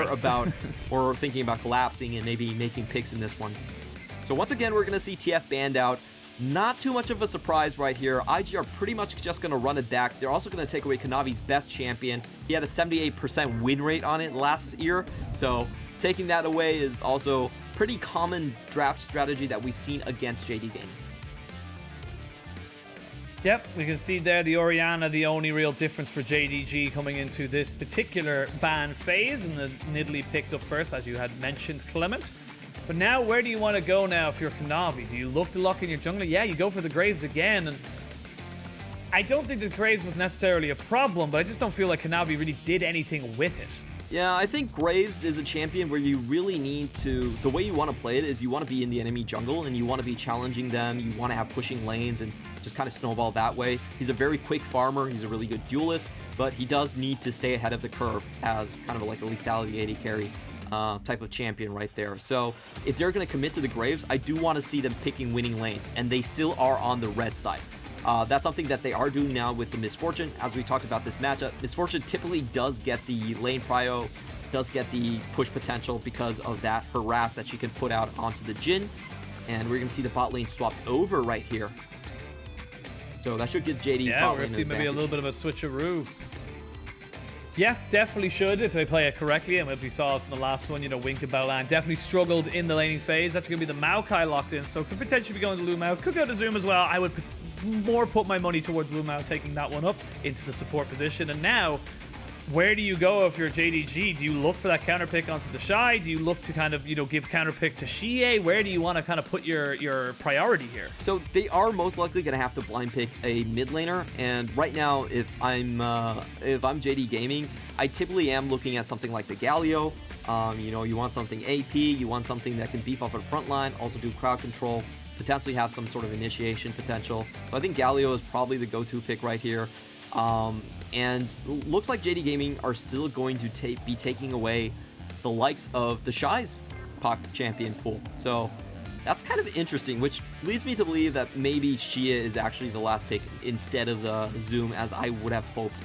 care course. about or thinking about collapsing and maybe making picks in this one. So once again, we're going to see TF banned out. Not too much of a surprise right here. IG are pretty much just going to run it back. They're also going to take away Kanavi's best champion. He had a 78% win rate on it last year, so taking that away is also pretty common draft strategy that we've seen against JD Gaming. Yep, we can see there the Orianna, the only real difference for JDG coming into this particular ban phase, and the Nidalee picked up first, as you had mentioned, Clement. But now, where do you want to go now if you're Kanavi? Do you look to lock in your jungler? Yeah, you go for the Graves again, and I don't think the Graves was necessarily a problem, but I just don't feel like Kanavi really did anything with it. Yeah, I think Graves is a champion where you really need to, the way you want to play it is you want to be in the enemy jungle and you want to be challenging them, you want to have pushing lanes and just kind of snowball that way. He's a very quick farmer, he's a really good duelist, but he does need to stay ahead of the curve as kind of like a lethality AD carry type of champion right there. So if they're going to commit to the Graves, I do want to see them picking winning lanes, and they still are on the red side. That's something that they are doing now with the Misfortune. As we talked about this matchup, Misfortune typically does get the lane prio, does get the push potential because of that harass that she can put out onto the Jhin. And we're going to see the bot lane swapped over right here. So that should give JD's bot lane. Yeah, we're going to see maybe a little bit of a switcheroo. Yeah, definitely should if they play it correctly. And if we saw it from the last one, you know, Wink and Baolan definitely struggled in the laning phase. That's going to be the Maokai locked in, so could potentially be going to LvMao. Could go to Zoom as well. I would more put my money towards LvMao taking that one up into the support position. And now, where do you go if you're JDG? Do you look for that counter pick onto TheShy? Do you look to kind of, you know, give counter pick to Xie? Where do you want to kind of put your priority here? So they are most likely going to have to blind pick a mid laner, and right now, if I'm JD Gaming, I typically am looking at something like the Galio. You know, you want something AP, you want something that can beef up a front line, also do crowd control, potentially have some sort of initiation potential. So I think Galio is probably the go-to pick right here. And looks like JD Gaming are still going to be taking away the likes of TheShy's POC champion pool. So that's kind of interesting, which leads me to believe that maybe Xie is actually the last pick instead of the Zoom, as I would have hoped.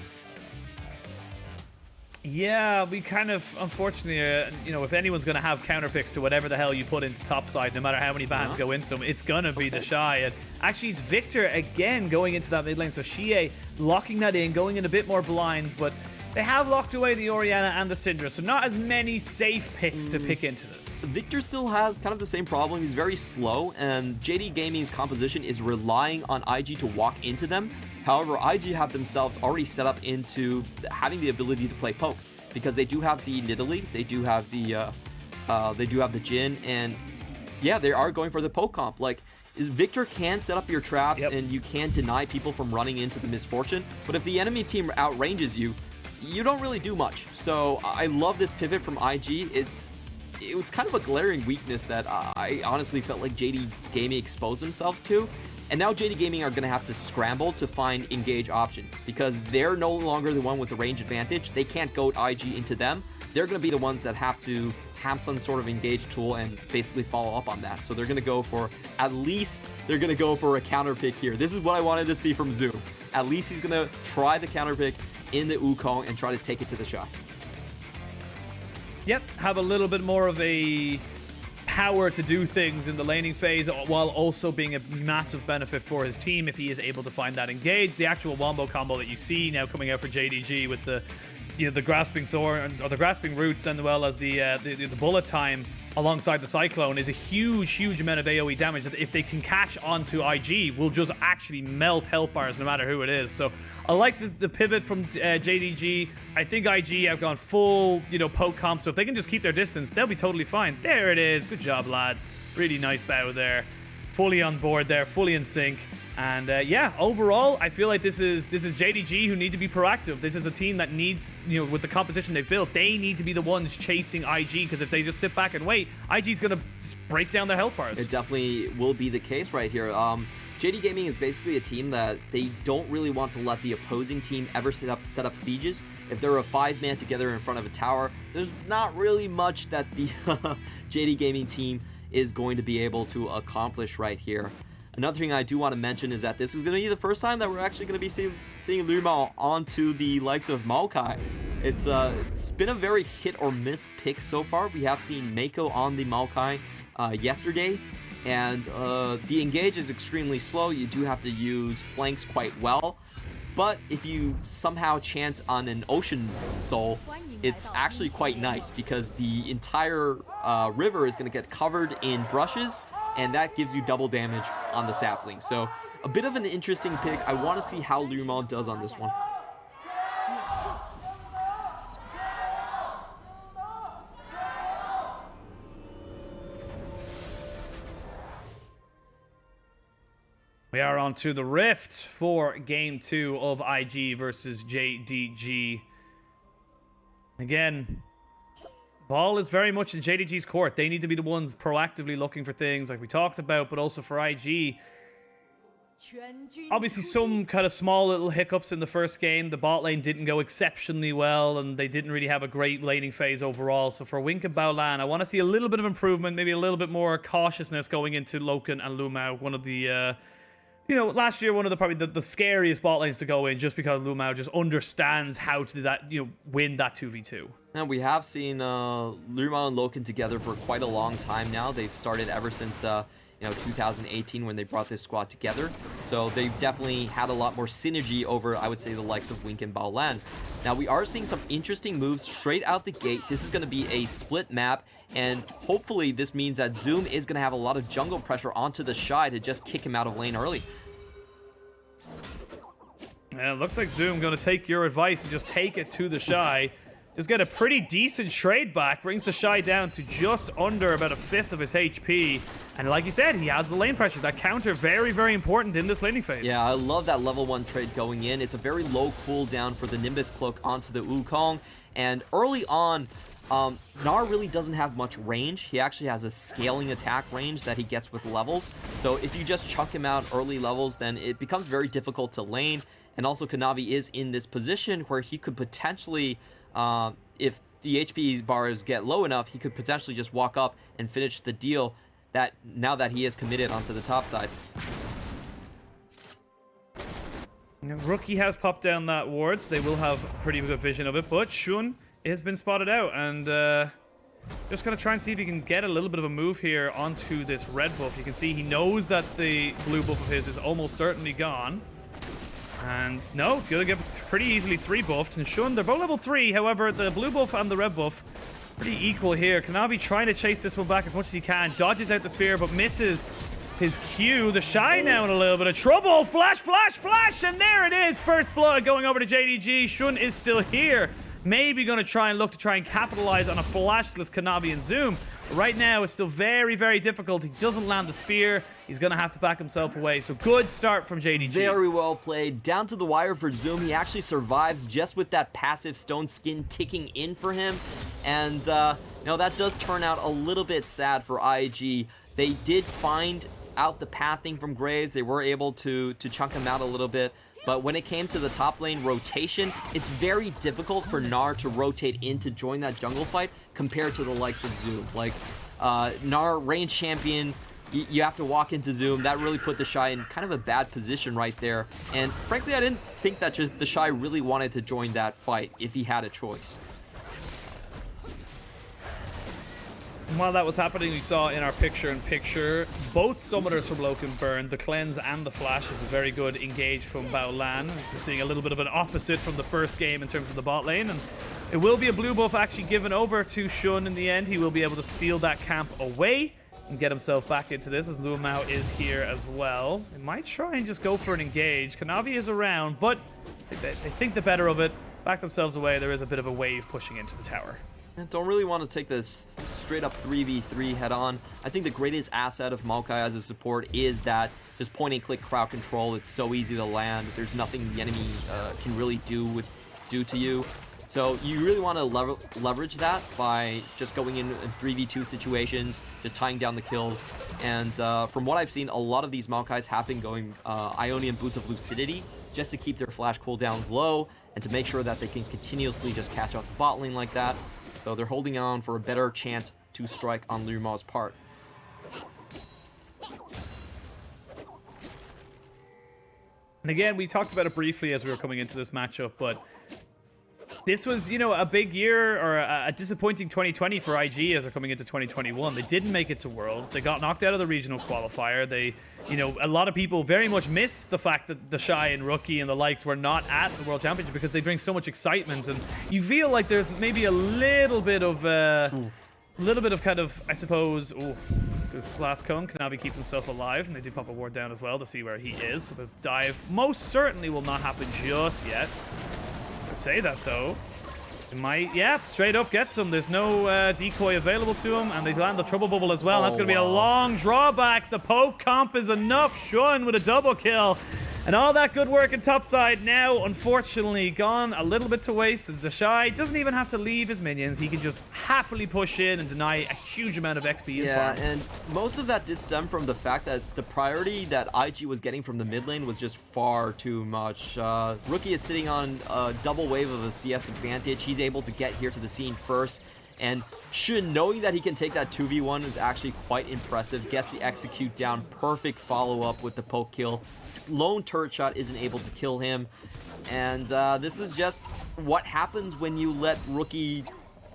Yeah, we kind of, unfortunately, you know, if anyone's going to have counter picks to whatever the hell you put into topside, no matter how many bans go into them, it's going to be TheShy. And actually, it's Viktor again going into that mid lane. So Xie locking that in, going in a bit more blind, but they have locked away the Orianna and the Syndra, so not as many safe picks to pick into this. Viktor still has kind of the same problem. He's very slow, and JD Gaming's composition is relying on IG to walk into them. However, IG have themselves already set up into having the ability to play poke, because they do have the Nidalee, they do have the Jhin, and yeah, they are going for the poke comp. Like, Viktor can set up your traps, and you can deny people from running into the Misfortune, but if the enemy team outranges you, you don't really do much. So I love this pivot from IG. It was kind of a glaring weakness that I honestly felt like JD Gaming exposed themselves to. And now JD Gaming are going to have to scramble to find engage options, because they're no longer the one with the range advantage. They can't goad IG into them. They're going to be the ones that have to have some sort of engage tool and basically follow up on that. So they're going to go for, at least they're going to go for a counter pick here. This is what I wanted to see from Zoom. At least he's going to try the counter pick in the Wukong and try to take it to TheShy. Yep, have a little bit more of a power to do things in the laning phase, while also being a massive benefit for his team if he is able to find that engage. The actual wombo combo that you see now coming out for JDG with the, you know, the grasping thorns or the grasping roots, and well as the bullet time alongside the cyclone, is a huge amount of AoE damage that if they can catch onto IG will just actually melt health bars no matter who it is. So I like the pivot from JDG. I think IG have gone full, you know, poke comp, so if they can just keep their distance, they'll be totally fine. There it is. Good job, lads. Really nice bow there. Fully on board there, fully in sync. And yeah, overall, I feel like this is JDG who need to be proactive. This is a team that needs, you know, with the composition they've built, they need to be the ones chasing IG, because if they just sit back and wait, IG's going to break down their health bars. It definitely will be the case right here. JD Gaming is basically a team that they don't really want to let the opposing team ever set up sieges. If they're a 5-man together in front of a tower, there's not really much that the JD Gaming team is going to be able to accomplish right here. Another thing I do want to mention is that this is going to be the first time that we're actually going to be seeing LvMao onto the likes of Maokai. It's been a very hit or miss pick so far. We have seen Mako on the Maokai yesterday, and the engage is extremely slow. You do have to use flanks quite well, but if you somehow chance on an Ocean Soul, it's actually quite nice because the entire river is going to get covered in brushes, and that gives you double damage on the sapling. So a bit of an interesting pick. I want to see how LvMao does on this one. We are on to the Rift for Game 2 of IG versus JDG. Again, ball is very much in JDG's court. They need to be the ones proactively looking for things like we talked about, but also for IG. Obviously, some kind of small little hiccups in the first game. The bot lane didn't go exceptionally well, and they didn't really have a great laning phase overall. So for Wink and Baolan, I want to see a little bit of improvement, maybe a little bit more cautiousness going into Loken and LvMao. One of the... last year, one of the scariest bot lanes to go in, just because LvMao just understands how to do that, win that 2v2. And we have seen LvMao and Loken together for quite a long time now. They've started ever since 2018 when they brought this squad together. So they've definitely had a lot more synergy over, I would say, the likes of Wink and Baolan. Now we are seeing some interesting moves straight out the gate. This is going to be a split map, and hopefully this means that Zoom is going to have a lot of jungle pressure onto TheShy to just kick him out of lane early. Yeah, it looks like Zoom going to take your advice and just take it to TheShy. Just get a pretty decent trade back. Brings TheShy down to just under about a fifth of his HP. And like you said, he has the lane pressure. That counter, very, very important in this laning phase. Yeah, I love that level 1 trade going in. It's a very low cooldown for the Nimbus Cloak onto the Wukong. And early on, Gnar really doesn't have much range. He actually has a scaling attack range that he gets with levels. So if you just chuck him out early levels, then it becomes very difficult to lane. And also Kanavi is in this position where he could potentially, if the HP bars get low enough, he could potentially just walk up and finish the deal that now that he is committed onto the top side. Rookie has popped down that wards. They will have pretty good vision of it, but Shun has been spotted out, and just gonna try and see if he can get a little bit of a move here onto this red buff. You can see he knows that the blue buff of his is almost certainly gone. And no, gonna get pretty easily 3 buffed. And Shun, they're both level 3. However, the blue buff and the red buff pretty equal here. Kanavi trying to chase this one back as much as he can. Dodges out the spear, but misses his Q. TheShy now in a little bit of trouble. Flash, flash, flash! And there it is. First blood going over to JDG. Shun is still here. Maybe going to try and capitalize on a flashless Kanavi and Zoom. Right now, it's still very, very difficult. He doesn't land the spear. He's going to have to back himself away. So good start from JDG. Very well played. Down to the wire for Zoom. He actually survives just with that passive stone skin ticking in for him. And, that does turn out a little bit sad for IG. They did find out the pathing from Graves. They were able to chunk him out a little bit. But when it came to the top lane rotation, it's very difficult for Gnar to rotate in to join that jungle fight compared to the likes of Zoom. Like, Gnar, range champion, you have to walk into Zoom. That really put TheShy in kind of a bad position right there. And frankly, I didn't think that TheShy really wanted to join that fight if he had a choice. While that was happening, we saw in our picture-in-picture, both summoners from Loken burned. The cleanse and the flash is a very good engage from Baolan. We're seeing a little bit of an opposite from the first game in terms of the bot lane. And it will be a blue buff actually given over to Shun in the end. He will be able to steal that camp away and get himself back into this, as LvMao is here as well. They might try and just go for an engage. Kanavi is around, but they think the better of it. Back themselves away. There is a bit of a wave pushing into the tower. I don't really want to take this straight up 3v3 head on. I think the greatest asset of Maokai as a support is that just point and click crowd control. It's so easy to land. There's nothing the enemy can really do to you. So you really want to leverage that by just going in 3v2 situations, just tying down the kills. And from what I've seen, a lot of these Maokais have been going Ionian Boots of Lucidity just to keep their flash cooldowns low and to make sure that they can continuously just catch up the bot lane like that. So they're holding on for a better chance to strike on LvMao's part. And again, we talked about it briefly as we were coming into this matchup, but This was, you know, a big year or a disappointing 2020 for IG as they're coming into 2021. They didn't make it to Worlds. They got knocked out of the regional qualifier. They, you know, a lot of people very much miss the fact that TheShy and Rookie and the likes were not at the World Championship because they bring so much excitement. And you feel like there's maybe a little bit of kind of, I suppose, good glass cone. Kanavi keeps himself alive, and they do pop a ward down as well to see where he is. So the dive most certainly will not happen just yet. To say that though, it might, yeah, straight up gets him. There's no decoy available to him, and they land the trouble bubble as well. That's going to be a long drawback. The poke comp is enough. Shun with a double kill. And all that good work in topside now, unfortunately, gone a little bit to waste. As TheShy doesn't even have to leave his minions. He can just happily push in and deny a huge amount of XP and farm. And most of that did stem from the fact that the priority that IG was getting from the mid lane was just far too much. Rookie is sitting on a double wave of a CS advantage. He's able to get here to the scene first. And Shun, knowing that he can take that 2v1 is actually quite impressive. Gets the execute down. Perfect follow-up with the poke kill. Lone turret shot isn't able to kill him. And this is just what happens when you let Rookie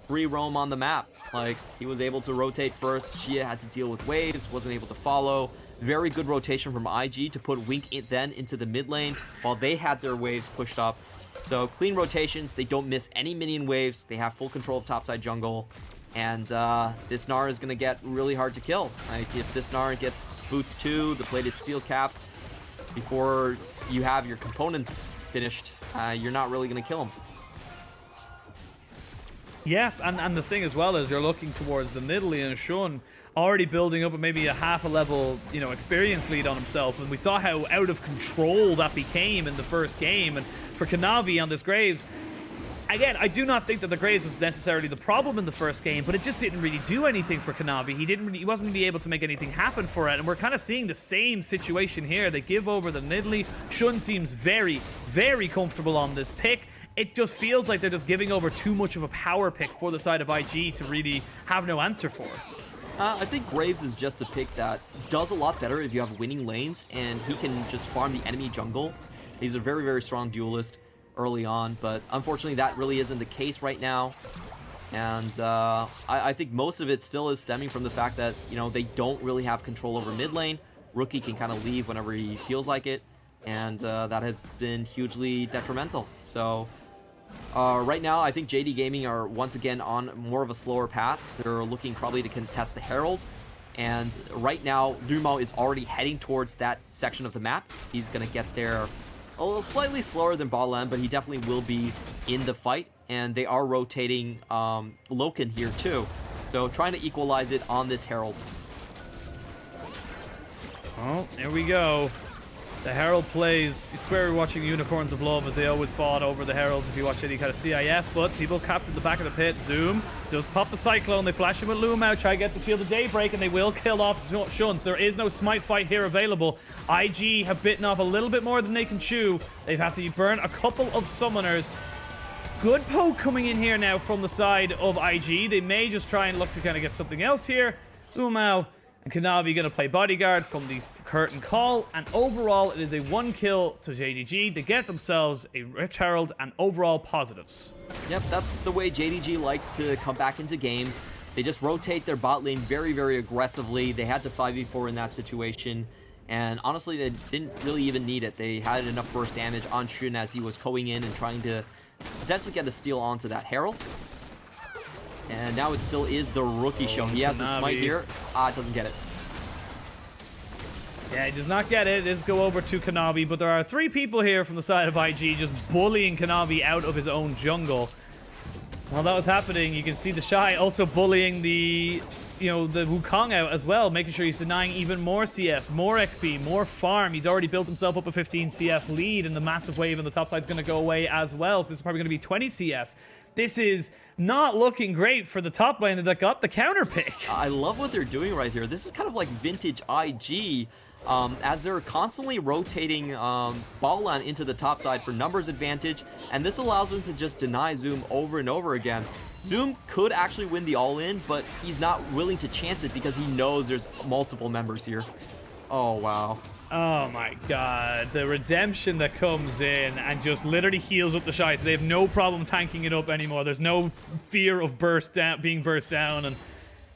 free roam on the map. Like, he was able to rotate first. Shia had to deal with waves. Wasn't able to follow. Very good rotation from IG to put Wink then into the mid lane while they had their waves pushed up. So clean rotations, they don't miss any minion waves, they have full control of topside jungle, and this Gnar is going to get really hard to kill. Like, if this Gnar gets boots 2, the plated steel caps, before you have your components finished, you're not really going to kill him. Yeah, and the thing as well is you're looking towards the Nidalee and Shun already building up maybe a half a level, you know, experience lead on himself, and we saw how out of control that became in the first game. And for Kanavi on this Graves, again, I do not think that the Graves was necessarily the problem in the first game, but it just didn't really do anything for Kanavi. He wasn't really able to make anything happen for it, and we're kind of seeing the same situation here. They give over the Nidalee. Shun seems very, very comfortable on this pick. It just feels like they're just giving over too much of a power pick for the side of IG to really have no answer for. I think Graves is just a pick that does a lot better if you have winning lanes, and he can just farm the enemy jungle. He's a very, very strong duelist early on, but unfortunately that really isn't the case right now. And I think most of it still is stemming from the fact that, you know, they don't really have control over mid lane. Rookie can kind of leave whenever he feels like it, and that has been hugely detrimental. So right now, I think JD Gaming are once again on more of a slower path. They're looking probably to contest the Herald. And right now, LvMao is already heading towards that section of the map. He's going to get there a little slightly slower than Baolan, but he definitely will be in the fight. And they are rotating Loken here too. So trying to equalize it on this Herald. Oh, there we go. The Herald plays. I swear we're watching Unicorns of Love as they always fought over the Heralds if you watch any kind of CIS, but people capped at the back of the pit. Zoom does pop the Cyclone. They flash him with LvMao, try to get the Field of Daybreak, and they will kill off Shuns. There is no smite fight here available. IG have bitten off a little bit more than they can chew. They've had to burn a couple of summoners. Good poke coming in here now from the side of IG. They may just try and look to kind of get something else here. LvMao and Kanavi going to play bodyguard from the curtain call, and overall it is a 1 kill to JDG. They get themselves a Rift Herald and overall positives. Yep, that's the way JDG likes to come back into games. They just rotate their bot lane very, very aggressively. They had to 5v4 in that situation, and honestly they didn't really even need it. They had enough burst damage on Shun as he was going in and trying to potentially get a steal onto that Herald. And now it still is the Rookie show. He has the smite here. It doesn't get it. Yeah, he does not get it. It does go over to Kanavi, but there are 3 people here from the side of IG just bullying Kanavi out of his own jungle. While that was happening, you can see TheShy also bullying the Wukong out as well, making sure he's denying even more CS, more XP, more farm. He's already built himself up a 15 CS lead, and the massive wave on the top side is going to go away as well. So this is probably going to be 20 CS. This is not looking great for the top lane that got the counter pick. I love what they're doing right here. This is kind of like vintage IG. As they're constantly rotating Baolan into the top side for numbers advantage, and this allows them to just deny Zoom over and over again. Zoom could actually win the all-in, but he's not willing to chance it because he knows there's multiple members here. Oh, wow. Oh my god, the redemption that comes in and just literally heals up TheShy, so they have no problem tanking it up anymore. There's no fear of being burst down, and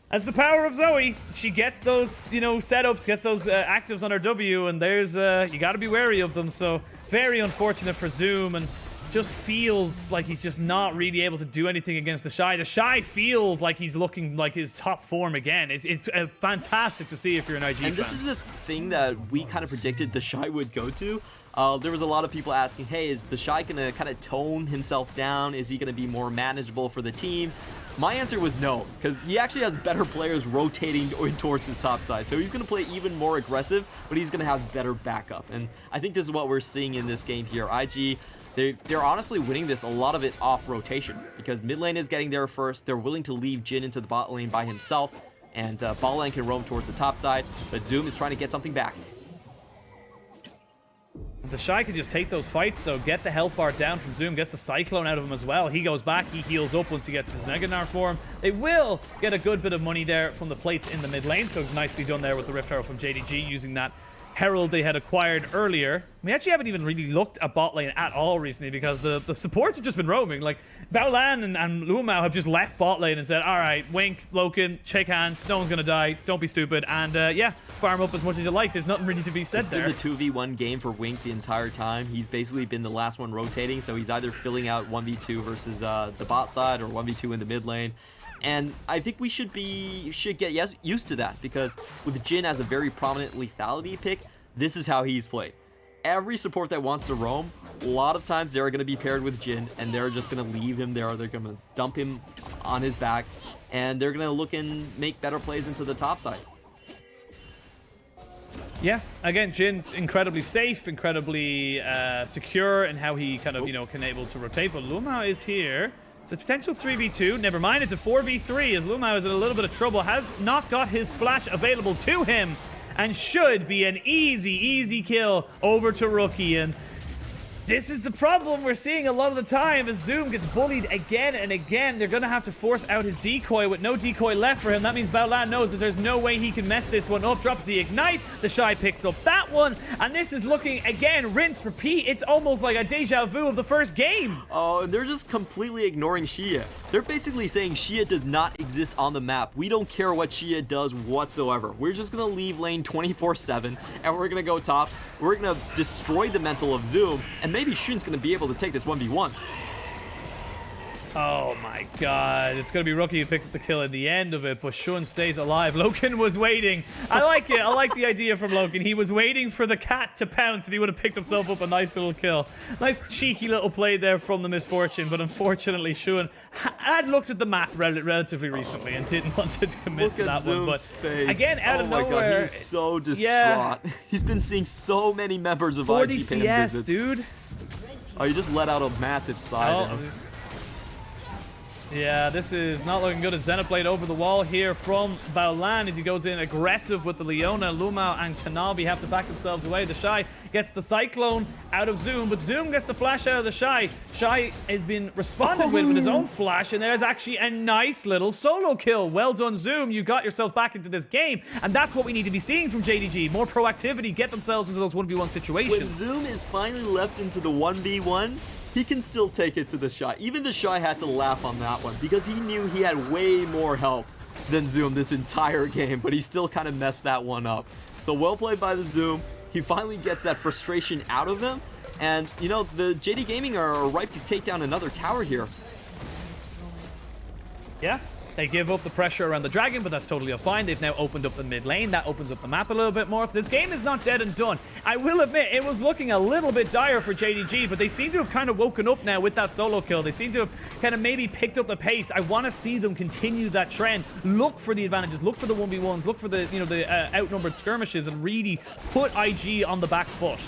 that's the power of Zoe. She gets those, you know, setups, gets those actives on her W, and there's, you gotta be wary of them, so very unfortunate for Zoom, and just feels like he's just not really able to do anything against TheShy. TheShy feels like he's looking like his top form again. It's fantastic to see if you're an IG fan. And this is the thing that we kind of predicted TheShy would go to. There was a lot of people asking, hey, is TheShy going to kind of tone himself down? Is he going to be more manageable for the team? My answer was no, because he actually has better players rotating towards his top side. So he's going to play even more aggressive, but he's going to have better backup. And I think this is what we're seeing in this game here. IG, they're honestly winning this, a lot of it off rotation, because mid lane is getting there first. They're willing to leave Jhin into the bot lane by himself, and Baolan can roam towards the top side, but Zoom is trying to get something back. TheShy can just take those fights, though, get the health bar down from Zoom, gets the Cyclone out of him as well. He goes back, he heals up once he gets his Mega Gnar form. They will get a good bit of money there from the plates in the mid lane, so nicely done there with the Rift Herald from JDG using that Herald they had acquired earlier. We actually haven't even really looked at bot lane at all recently because the supports have just been roaming. Like, Baolan and LvMao have just left bot lane and said, all right, Wink, Loken, shake hands, no one's going to die, don't be stupid, and yeah, farm up as much as you like. There's nothing really to be said there. It's been the 2v1 game for Wink the entire time. He's basically been the last one rotating, so he's either filling out 1v2 versus the bot side or 1v2 in the mid lane. And I think we should get used to that, because with Jhin as a very prominent lethality pick, this is how he's played. Every support that wants to roam, a lot of times they're going to be paired with Jhin, and they're just going to leave him there. They're going to dump him on his back, and they're going to look and make better plays into the top side. Yeah, again, Jhin incredibly safe, incredibly secure in how he kind of, you know, can able to rotate. But LvMao is here. It's a potential 3v2. Never mind, it's a 4v3 as LvMao is in a little bit of trouble. Has not got his flash available to him and should be an easy kill over to Rookie. And this is the problem we're seeing a lot of the time as Zoom gets bullied again and again. They're going to have to force out his decoy with no decoy left for him. That means Baolan knows that there's no way he can mess this one up. Drops the ignite. TheShy picks up that one. And this is looking, again, rinse, repeat. It's almost like a deja vu of the first game. Oh, and they're just completely ignoring Xia. They're basically saying Xia does not exist on the map. We don't care what Xia does whatsoever. We're just going to leave lane 24/7, and we're going to go top. We're going to destroy the mental of Zoom, and maybe Xun's going to be able to take this 1v1. Oh my god, it's going to be Rookie who picks up the kill at the end of it, but Xun stays alive. Loken was waiting. I like it. I like the idea from Loken. He was waiting for the cat to pounce and he would have picked himself up a nice little kill. Nice cheeky little play there from the Misfortune, but unfortunately Xun had looked at the map relatively recently and didn't want to commit to that Zoom's one. But face. again, out of nowhere. God, he's so distraught. Yeah. He's been seeing so many members of 40 IG pay him CS, visits. dude. Oh, you just let out a massive sigh. Oh. Yeah, this is not looking good. A Xenoblade over the wall here from Baolan as he goes in aggressive with the Leona. LvMao and Kanavi have to back themselves away. TheShy gets the Cyclone out of Zoom, but Zoom gets the flash out of TheShy. Shy has been responded with his own flash, and there's actually a nice little solo kill. Well done, Zoom. You got yourself back into this game, and that's what we need to be seeing from JDG. More proactivity, get themselves into those 1v1 situations. When Zoom is finally left into the 1v1, he can still take it to TheShy. Even TheShy had to laugh on that one because he knew he had way more help than Zoom this entire game, but he still kind of messed that one up. So well played by the Zoom. He finally gets that frustration out of him, and you know, the JD Gaming are ripe to take down another tower here. Yeah, they give up the pressure around the dragon, but that's totally fine. They've now opened up the mid lane. That opens up the map a little bit more. So this game is not dead and done. I will admit, it was looking a little bit dire for JDG, but they seem to have kind of woken up now with that solo kill. They seem to have kind of maybe picked up the pace. I want to see them continue that trend. Look for the advantages. Look for the 1v1s. Look for the, you know, the outnumbered skirmishes and really put IG on the back foot.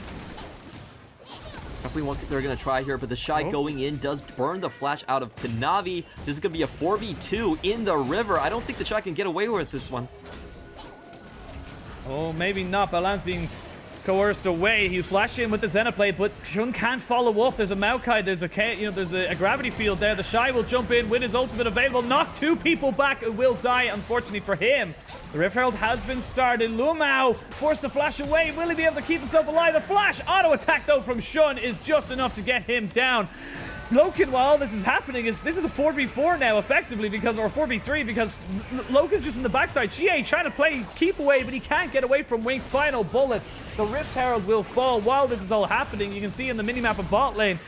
Definitely what they're going to try here, but TheShy going in does burn the flash out of Kanavi. This is going to be a 4v2 in the river. I don't think TheShy can get away with this one. Oh, maybe not. Baolan's being coerced away. He flashed in with the Xenoblade, but Jhin can't follow up. There's a Maokai, there's a gravity field there. TheShy will jump in with his ultimate available, knock 2 people back and will die, unfortunately for him. The Rift Herald has been started. LvMao forced to flash away. Will he be able to keep himself alive? The flash auto attack though from Jhin is just enough to get him down. Loken, while all this is happening, this is a 4v4 now, effectively, because, or 4v3, because Loken's just in the backside. Xie trying to play keep away, but he can't get away from Wink's final bullet. The Rift Herald will fall while this is all happening. You can see in the minimap of bot lane,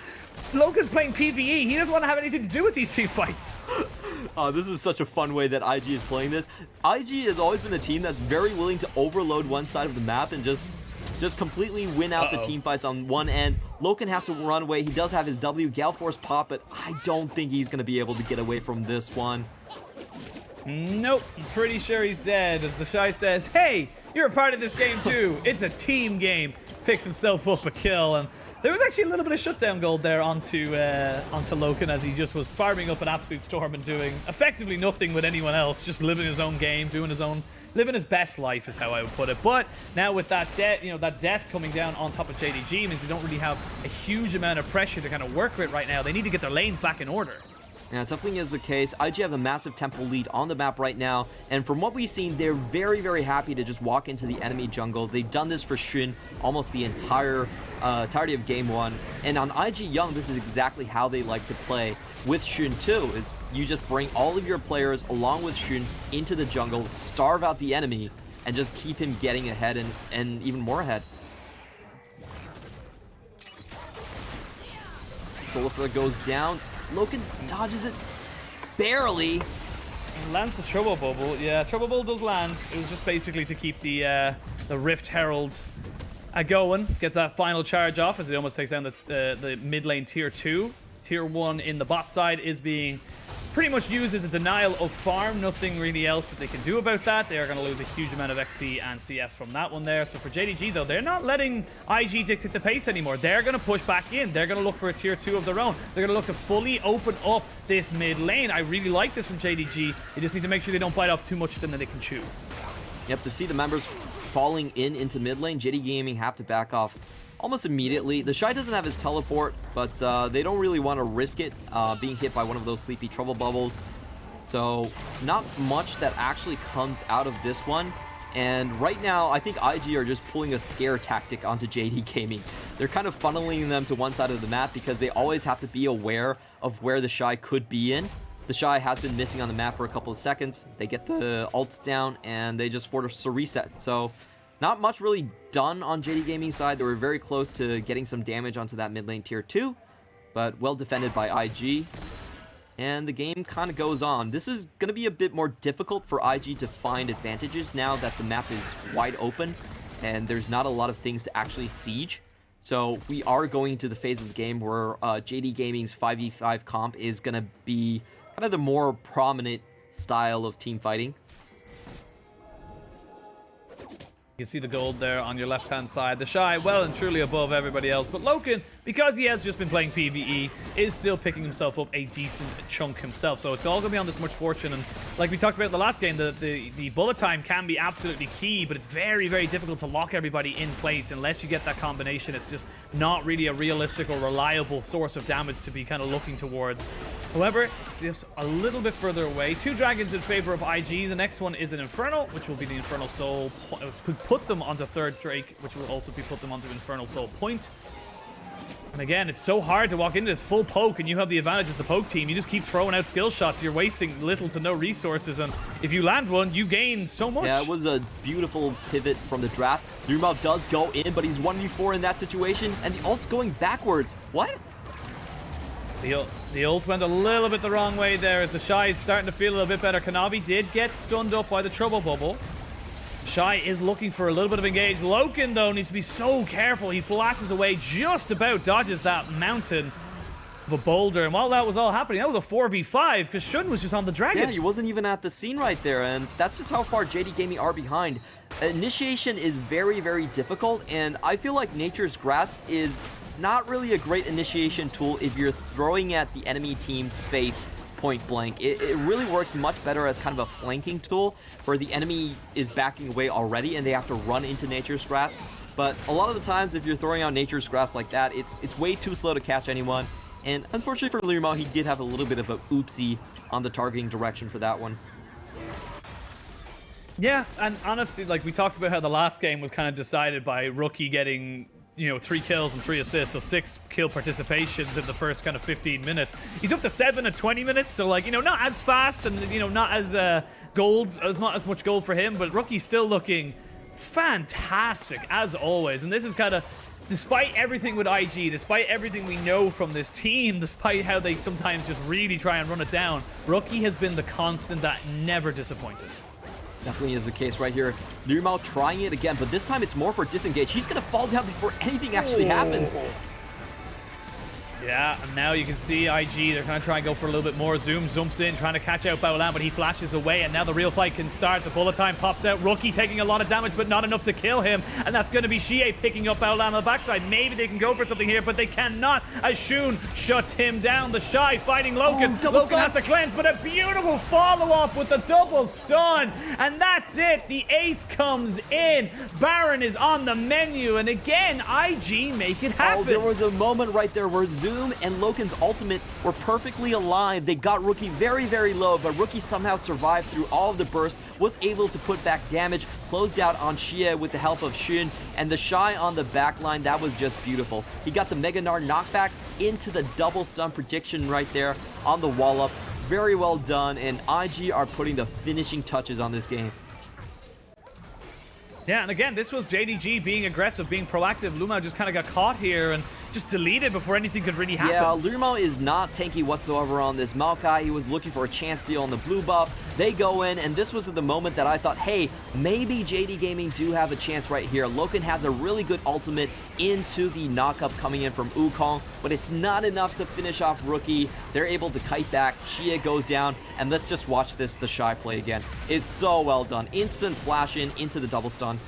Loken's playing PvE. He doesn't want to have anything to do with these team fights. Oh, this is such a fun way that IG is playing this. IG has always been the team that's very willing to overload one side of the map and just completely win out the team fights on one end. Loken has to run away. He does have his W Gale Force pop, but I don't think he's going to be able to get away from this one. Nope, I'm pretty sure he's dead, as TheShy says, hey, you're a part of this game too. It's a team game. Picks himself up a kill, and there was actually a little bit of shutdown gold there onto Loken, as he just was farming up an absolute storm and doing effectively nothing with anyone else, just living his own game, living his best life is how I would put it. But now with that debt, that debt coming down on top of JDG means they don't really have a huge amount of pressure to kind of work with right now. They need to get their lanes back in order. Yeah, it definitely is the case. IG have a massive tempo lead on the map right now, and from what we've seen, they're very, very happy to just walk into the enemy jungle. They've done this for Jhin almost the entirety of game 1, and on IG Young, this is exactly how they like to play. With Jhin too, is you just bring all of your players along with Jhin into the jungle, starve out the enemy, and just keep him getting ahead and even more ahead. Solifera goes down. Loken dodges it barely. He lands the Trouble Bubble. Yeah, Trouble Bubble does land. It was just basically to keep the Rift Herald going. Get that final charge off as it almost takes down the mid lane tier 2. Tier 1 in the bot side is being pretty much used as a denial of farm. Nothing really else that they can do about that. They are going to lose a huge amount of XP and CS from that one there. So for JDG though, they're not letting IG dictate the pace anymore. They're going to push back in. They're going to look for a tier 2 of their own. They're going to look to fully open up this mid lane. I really like this from JDG. They just need to make sure they don't bite off too much than they can chew. Yep, to see the members falling into mid lane, JDG Gaming have to back off almost immediately. TheShy doesn't have his teleport, but they don't really want to risk it being hit by one of those sleepy trouble bubbles. So not much that actually comes out of this one. And right now, I think IG are just pulling a scare tactic onto JD Gaming. They're kind of funneling them to one side of the map because they always have to be aware of where TheShy could be in. TheShy has been missing on the map for a couple of seconds. They get the ults down and they just force a reset. So not much really done on JD Gaming's side. They were very close to getting some damage onto that mid lane tier 2, but well defended by IG. And the game kind of goes on. This is going to be a bit more difficult for IG to find advantages now that the map is wide open and there's not a lot of things to actually siege. So we are going to the phase of the game where JD Gaming's 5v5 comp is going to be kind of the more prominent style of team fighting. You can see the gold there on your left-hand side. TheShy, well and truly above everybody else. But Loken, because he has just been playing PvE, is still picking himself up a decent chunk himself. So it's all going to be on this much fortune. And like we talked about in the last game, the bullet time can be absolutely key, but it's very, very difficult to lock everybody in place unless you get that combination. It's just not really a realistic or reliable source of damage to be kind of looking towards. However, it's just a little bit further away. 2 dragons in favor of IG. The next one is an Infernal, which will be the Infernal Soul. Put them onto 3rd Drake, which will also be put them onto Infernal Soul Point. And again, it's so hard to walk into this full poke, and you have the advantage as the poke team. You just keep throwing out skill shots. You're wasting little to no resources, and if you land one, you gain so much. Yeah, it was a beautiful pivot from the draft. LvMao does go in, but he's 1v4 in that situation, and the ult's going backwards. What? The ult went a little bit the wrong way there as TheShy is starting to feel a little bit better. Kanavi did get stunned up by the Trouble Bubble. TheShy is looking for a little bit of engage. Loken, though, needs to be so careful. He flashes away, just about dodges that mountain of a boulder. And while that was all happening, that was a 4v5 because Jhin was just on the dragon. Yeah, he wasn't even at the scene right there. And that's just how far JD Gaming are behind. Initiation is very, very difficult. And I feel like Nature's Grasp is not really a great initiation tool if you're throwing at the enemy team's face point blank. It really works much better as kind of a flanking tool where the enemy is backing away already and they have to run into Nature's Grasp. But a lot of the times, if you're throwing out nature's grasp like that, it's way too slow to catch anyone. And unfortunately for LvMao, he did have a little bit of a oopsie on the targeting direction for that one. Yeah, and honestly, like we talked about how the last game was kind of decided by Rookie getting, you know, 3 kills and 3 assists, so 6 kill participations in the first kind of 15 minutes. He's up to 7 at 20 minutes, so like, you know, not as fast and, you know, not as not as much gold for him, but Rookie's still looking fantastic as always. And this is kind of, despite everything with IG, despite everything we know from this team, despite how they sometimes just really try and run it down, Rookie has been the constant that never disappointed. Definitely is the case right here. LvMao trying it again, but this time it's more for disengage. He's going to fall down before anything actually happens. Yeah, and now you can see IG, they're going to try and go for a little bit more. Zoom jumps in, trying to catch out Baolan, but he flashes away, and now the real fight can start. The bullet time pops out. Rookie taking a lot of damage, but not enough to kill him, and that's going to be TheShy picking up Baolan on the backside. Maybe they can go for something here, but they cannot, as Jhin shuts him down. TheShy fighting Loken. Loken has to cleanse, but a beautiful follow-up with the double stun, and that's it. The ace comes in. Baron is on the menu, and again, IG make it happen. Oh, there was a moment right there where Zoom and Loken's ultimate were perfectly aligned. They got Rookie very, very low, but Rookie somehow survived through all of the burst, was able to put back damage, closed out on TheShy with the help of Jhin, and TheShy on the back line. That was just beautiful. He got the Mega Gnar knockback into the double stun prediction right there on the wall up. Very well done, and IG are putting the finishing touches on this game. Yeah, and again, this was JDG being aggressive, being proactive. LvMao just kind of got caught here and just deleted before anything could really happen. Yeah, LvMao is not tanky whatsoever on this Maokai. He was looking for a chance steal on the blue buff. They go in, and this was the moment that I thought, hey, maybe JD Gaming do have a chance right here. Loken has a really good ultimate into the knockup coming in from Wukong, but it's not enough to finish off Rookie. They're able to kite back. TheShy goes down, and let's just watch this TheShy play again. It's so well done. Instant flash in into the double stun.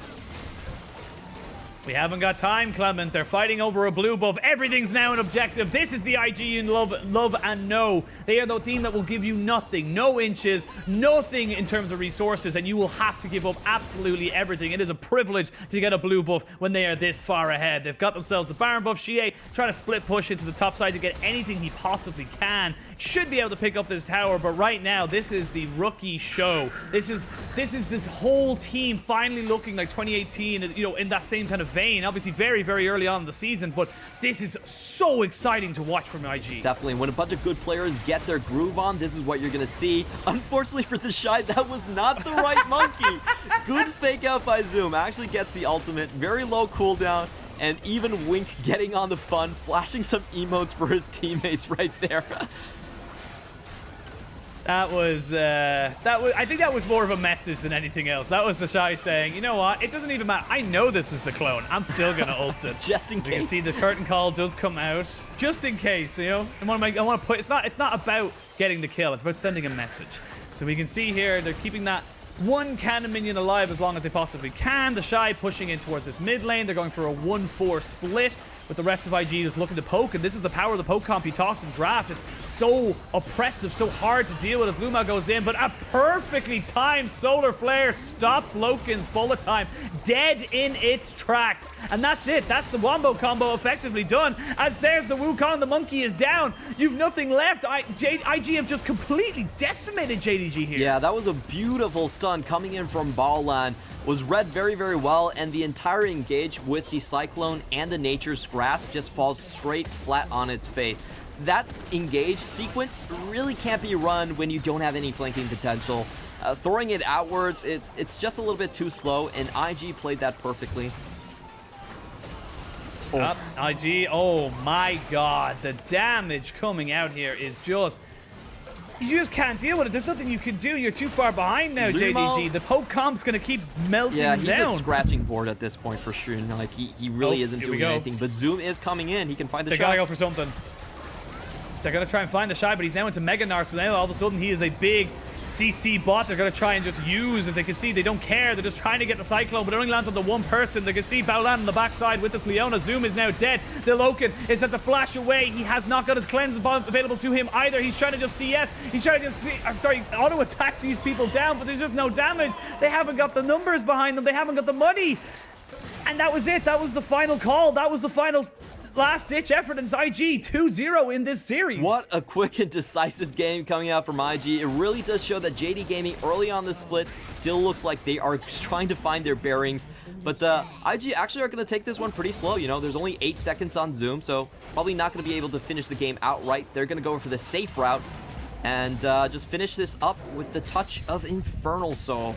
We haven't got time, Clement. They're fighting over a blue buff. Everything's now an objective. This is the IG you love and know. They are the team that will give you nothing, no inches, nothing in terms of resources, and you will have to give up absolutely everything. It is a privilege to get a blue buff when they are this far ahead. They've got themselves the Baron buff. TheShy trying to split push into the top side to get anything he possibly can. Should be able to pick up this tower, but right now, this is the Rookie show. This is this whole team finally looking like 2018, you know, in that same kind of vein. Obviously very, very early on in the season, but this is so exciting to watch from IG. Definitely. When a bunch of good players get their groove on, this is what you're going to see. Unfortunately for TheShy, that was not the right monkey. Good fake out by Zoom. Actually gets the ultimate. Very low cooldown. And even Wink getting on the fun, flashing some emotes for his teammates right there. That was, I think that was more of a message than anything else. That was TheShy saying, you know what, it doesn't even matter. I know this is the clone. I'm still going to ult it. Just in case. You can see the curtain call does come out. Just in case, you know. I want to put, it's not about getting the kill. It's about sending a message. So we can see here, they're keeping that one cannon minion alive as long as they possibly can. TheShy pushing in towards this mid lane. They're going for a 1-4 split, with the rest of IG just looking to poke, and this is the power of the poke comp you talked in draft. It's so oppressive, so hard to deal with as LvMao goes in, but a perfectly timed solar flare stops Loken's bullet time dead in its tracks. And that's it. That's the wombo combo effectively done, as there's the Wukong. The monkey is down. You've nothing left. IG have just completely decimated JDG here. Yeah, that was a beautiful stun coming in from Baolan. Was read very, very well, and the entire engage with the Cyclone and the Nature's Grasp just falls straight flat on its face. That engage sequence really can't be run when you don't have any flanking potential. Throwing it outwards, it's just a little bit too slow, and IG played that perfectly. IG, oh my god, the damage coming out here is just... You just can't deal with it. There's nothing you can do. You're too far behind now, JDG. The poke comp's going to keep melting down. Yeah, he's a scratching board at this point for sure. Like, he really isn't doing anything. But Zoom is coming in. He can find the shot. They got to go for something. They're going to try and find TheShy, but he's now into Mega Gnar, so now all of a sudden he is a big CC bot. They're going to try and just use, as they can see, they don't care. They're just trying to get the Cyclone, but it only lands on the one person. They can see Baolan on the backside with this Leona. Zoom is now dead. The Loken is set to flash away. He has not got his cleanse bomb available to him either. He's trying to just CS. He's trying to just auto-attack these people down, but there's just no damage. They haven't got the numbers behind them. They haven't got the money. And that was it. That was the final call. That was the final last-ditch effort, and it's IG 2-0 in this series. What a quick and decisive game coming out from IG. It really does show that JD Gaming early on this split still looks like they are trying to find their bearings. But IG actually are going to take this one pretty slow. You know, there's only 8 seconds on Zoom, so probably not going to be able to finish the game outright. They're going to go for the safe route and just finish this up with the touch of Infernal Soul.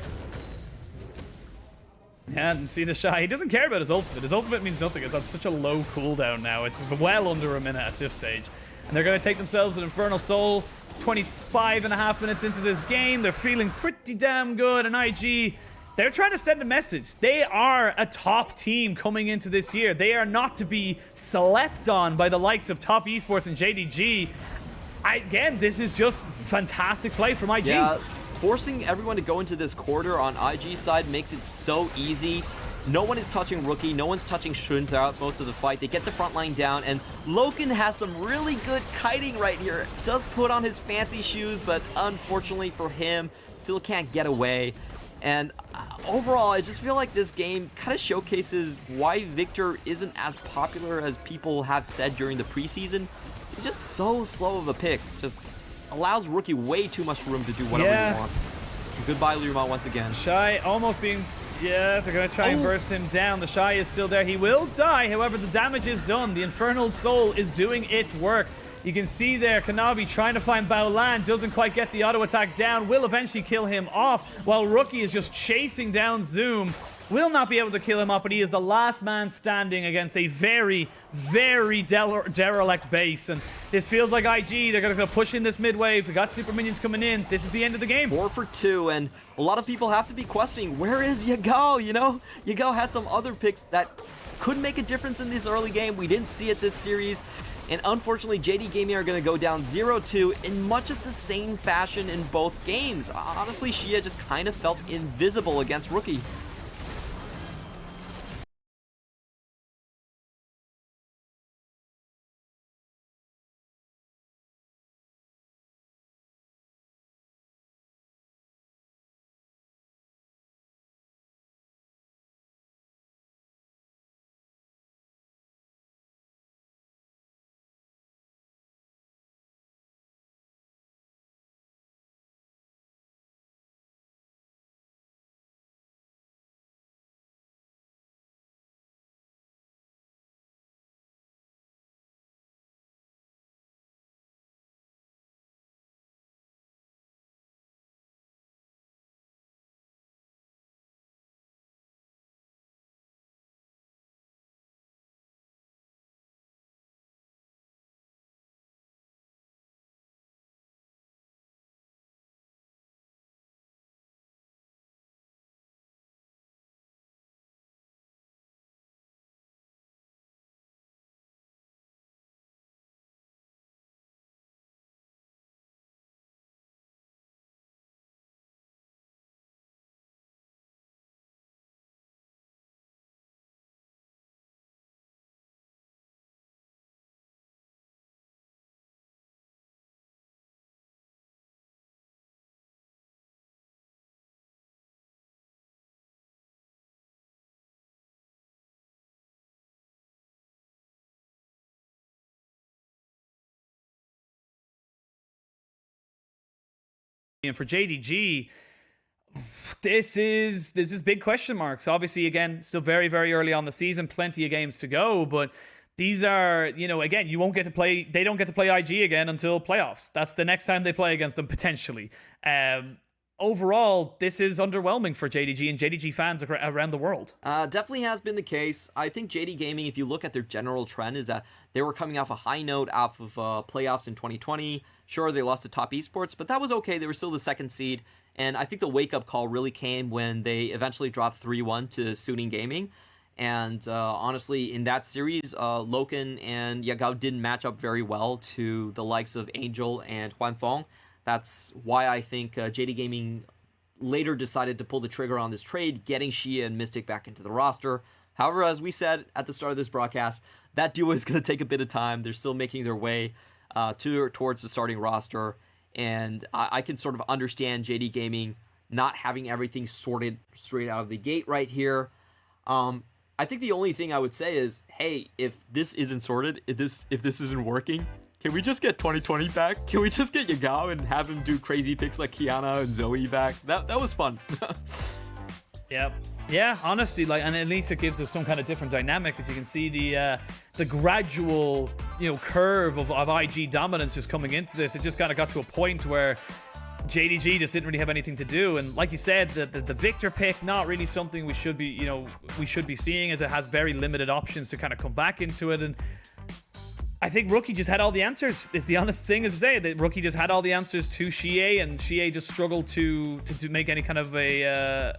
Yeah, and see TheShy, he doesn't care about his ultimate. His ultimate means nothing. It's on such a low cooldown now. It's well under a minute at this stage. And they're going to take themselves an Infernal Soul 25.5 minutes into this game. They're feeling pretty damn good. And IG, they're trying to send a message. They are a top team coming into this year. They are not to be slept on by the likes of Top Esports and JDG. Again, this is just fantastic play from IG. Yeah. Forcing everyone to go into this quarter on IG side makes it so easy. No one is touching Rookie, no one's touching Jhin throughout most of the fight. They get the front line down, and Loken has some really good kiting right here. Does put on his fancy shoes, but unfortunately for him, still can't get away. And overall, I just feel like this game kind of showcases why Viktor isn't as popular as people have said during the preseason. He's just so slow of a pick. Just allows Rookie way too much room to do whatever he wants. Goodbye, LvMao, once again. Shy almost being... Yeah, they're going to try and burst him down. TheShy is still there. He will die. However, the damage is done. The Infernal Soul is doing its work. You can see there, Kanavi trying to find Baolan. Doesn't quite get the auto attack down. Will eventually kill him off, while Rookie is just chasing down Zoom. Will not be able to kill him up, but he is the last man standing against a very, very derelict base. And this feels like IG. They're going to push in this mid wave. They got super minions coming in. This is the end of the game. 4 for 2, and a lot of people have to be questioning, where is Yagao? You know, Yagao had some other picks that could make a difference in this early game. We didn't see it this series. And unfortunately, JD Gaming are going to go down 0-2 in much of the same fashion in both games. Honestly, Shia just kind of felt invisible against Rookie. And for JDG, this is big question marks. Obviously, again, still very, very early on the season, plenty of games to go, but these are, you know, again, you won't get to play, they don't get to play IG again until playoffs. That's the next time they play against them, potentially. Overall, this is underwhelming for JDG and JDG fans around the world. Definitely has been the case. I think JD Gaming, if you look at their general trend, is that they were coming off a high note off of playoffs in 2020. Sure, they lost to Top Esports, but that was okay. They were still the 2nd seed. And I think the wake-up call really came when they eventually dropped 3-1 to Suning Gaming. And honestly, in that series, Loken and Yagao didn't match up very well to the likes of Angel and Huanfeng. That's why I think JD Gaming later decided to pull the trigger on this trade, getting Shia and Mystic back into the roster. However, as we said at the start of this broadcast, that duo is going to take a bit of time. They're still making their way towards the starting roster, and I can sort of understand JD Gaming not having everything sorted straight out of the gate right here. I think the only thing I would say is, hey, if this isn't sorted, if this isn't working, can we just get 2020 back? Can we just get Yagao and have him do crazy picks like Kiana and Zoe back? That was fun. Yep. Yeah, honestly, like, and at least it gives us some kind of different dynamic, as you can see the gradual, curve of IG dominance just coming into this. It just kind of got to a point where JDG just didn't really have anything to do, and like you said, the Viktor pick, not really something we should be seeing, as it has very limited options to kind of come back into it. And I think Rookie just had all the answers. It's the honest thing is to say that Rookie just had all the answers to Xie, and Xie just struggled to make any kind of an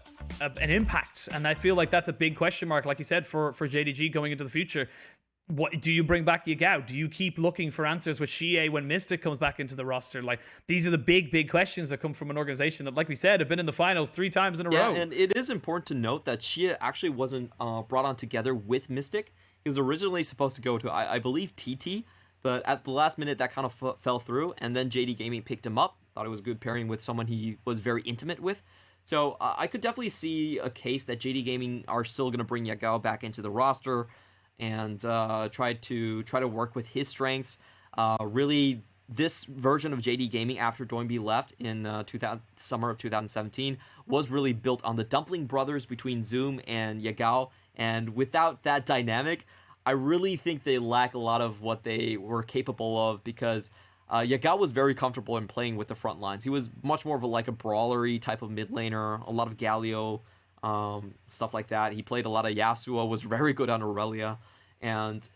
impact. And I feel like that's a big question mark, like you said, for JDG going into the future. What do you bring back Yagao? Do you keep looking for answers with Xie when Mystic comes back into the roster? Like, these are the big questions that come from an organization that, like we said, have been in the finals 3 times in a row. Yeah, and it is important to note that Xie actually wasn't brought on together with Mystic. He was originally supposed to go to, I believe, TT, but at the last minute that kind of fell through, and then JD Gaming picked him up. Thought it was a good pairing with someone he was very intimate with. So I could definitely see a case that JD Gaming are still going to bring Yagao back into the roster and try to work with his strengths. Really, this version of JD Gaming after Doinby left in summer of 2017 was really built on the Dumpling brothers between Zoom and Yagao. And without that dynamic, I really think they lack a lot of what they were capable of, because Yagao was very comfortable in playing with the front lines. He was much more of a brawlery type of mid laner, a lot of Galio, stuff like that. He played a lot of Yasuo, was very good on Aurelia. And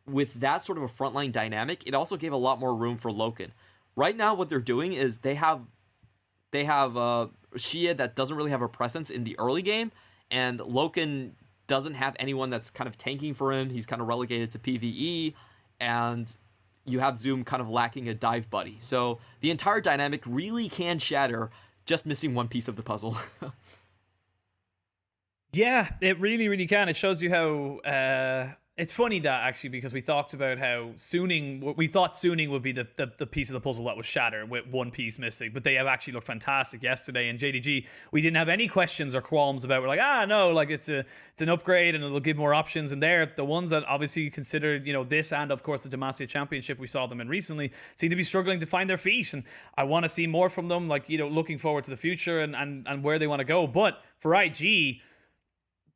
with that sort of a frontline dynamic, it also gave a lot more room for Loken. Right now, what they're doing is they have Xie that doesn't really have a presence in the early game, and Loken doesn't have anyone that's kind of tanking for him. He's kind of relegated to PvE, and you have Zoom kind of lacking a dive buddy. So the entire dynamic really can shatter, just missing one piece of the puzzle. Yeah, it really can. It shows you how it's funny that, actually, because we talked about how we thought Suning would be the piece of the puzzle that was shattered with one piece missing, but they have actually looked fantastic yesterday. And JDG, we didn't have any questions or qualms about. We're like, no, like it's an upgrade and it'll give more options. And they're the ones that obviously considered, this and of course the Demacia Championship we saw them in recently, seem to be struggling to find their feet. And I want to see more from them, looking forward to the future and where they want to go. But for IG,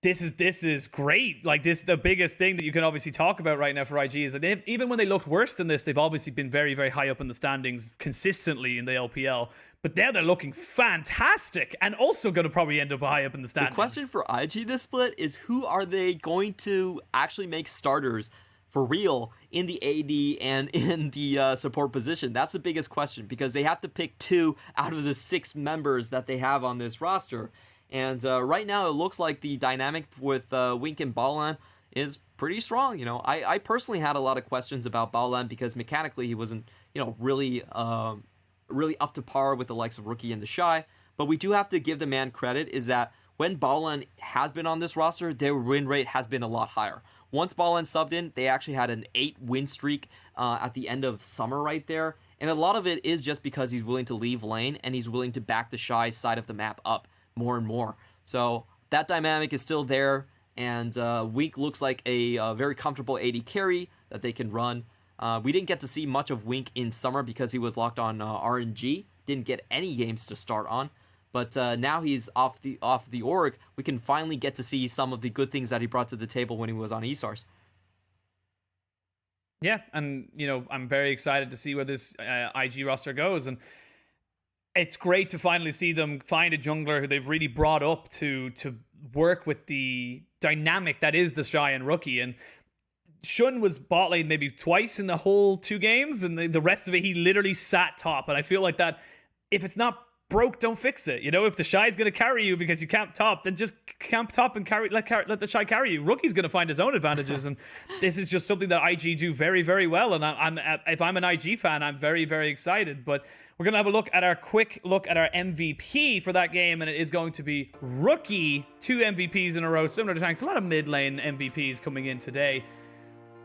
this is great. The biggest thing that you can obviously talk about right now for IG is that even when they looked worse than this, they've obviously been very, very high up in the standings consistently in the LPL. But now they're looking fantastic and also going to probably end up high up in the standings. The question for IG this split is, who are they going to actually make starters for real in the AD and in the support position? That's the biggest question, because they have to pick 2 out of the 6 members that they have on this roster. And right now, it looks like the dynamic with Wink and Baolan is pretty strong. I personally had a lot of questions about Baolan because mechanically he wasn't, really up to par with the likes of Rookie and TheShy. But we do have to give the man credit, is that when Baolan has been on this roster, their win rate has been a lot higher. Once Baolan subbed in, they actually had an 8-win streak at the end of summer right there. And a lot of it is just because he's willing to leave lane and he's willing to back TheShy side of the map up more and more. So that dynamic is still there, and Wink looks like a very comfortable AD carry that they can run. We didn't get to see much of Wink in summer because he was locked on RNG, didn't get any games to start on, but now he's off the org. We can finally get to see some of the good things that he brought to the table when he was on eStars. Yeah, and I'm very excited to see where this IG roster goes, and it's great to finally see them find a jungler who they've really brought up to work with the dynamic that is TheShy and Rookie. And Shun was bot lane maybe twice in the whole 2 games, and the rest of it he literally sat top. And I feel like that, if it's not broke, don't fix it. If TheShy is going to carry you because you camp top, then just camp top and let TheShy carry you. Rookie's going to find his own advantages, and this is just something that IG do very, very well. And if I'm an IG fan, I'm very, very excited. But we're going to have a quick look at our MVP for that game, and it is going to be Rookie. 2 MVPs in a row, similar to Tanks. A lot of mid lane MVPs coming in today.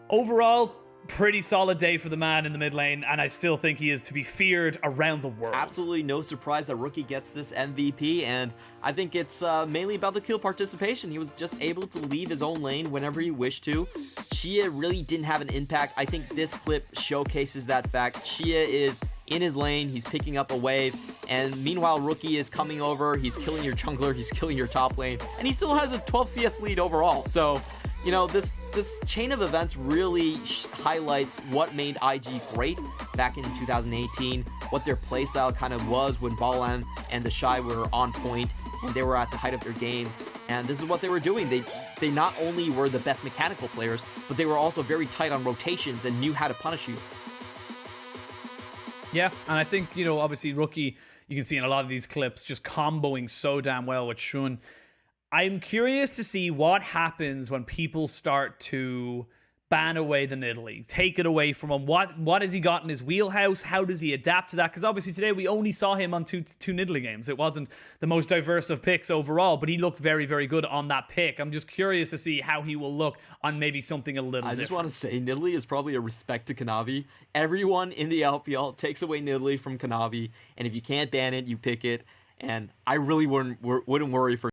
Overall, Pretty solid day for the man in the mid lane, and I still think he is to be feared around the world. Absolutely no surprise that Rookie gets this MVP, and I think it's mainly about the kill participation. He was just able to leave his own lane whenever he wished to. Xia really didn't have an impact. I think this clip showcases that fact. Xia is in his lane, he's picking up a wave, and meanwhile Rookie is coming over, he's killing your jungler, he's killing your top lane, and he still has a 12 CS lead overall. So, you know, this chain of events really highlights what made IG great back in 2018, what their playstyle kind of was when Baolan and TheShy were on point and they were at the height of their game. And this is what they were doing. They not only were the best mechanical players, but they were also very tight on rotations and knew how to punish you. Yeah, and I think, you know, obviously Rookie, you can see in a lot of these clips, just comboing so damn well with Jhin. I'm curious to see what happens when people start to ban away the Nidalee, take it away from him. What has he got in his wheelhouse? How does he adapt to that? Because obviously today we only saw him on two Nidalee games. It wasn't the most diverse of picks overall, but he looked very, very good on that pick. I'm just curious to see how he will look on maybe something a little different. I just want to say, Nidalee is probably a respect to Kanavi. Everyone in the LPL takes away Nidalee from Kanavi, and if you can't ban it, you pick it. And I really wouldn't worry for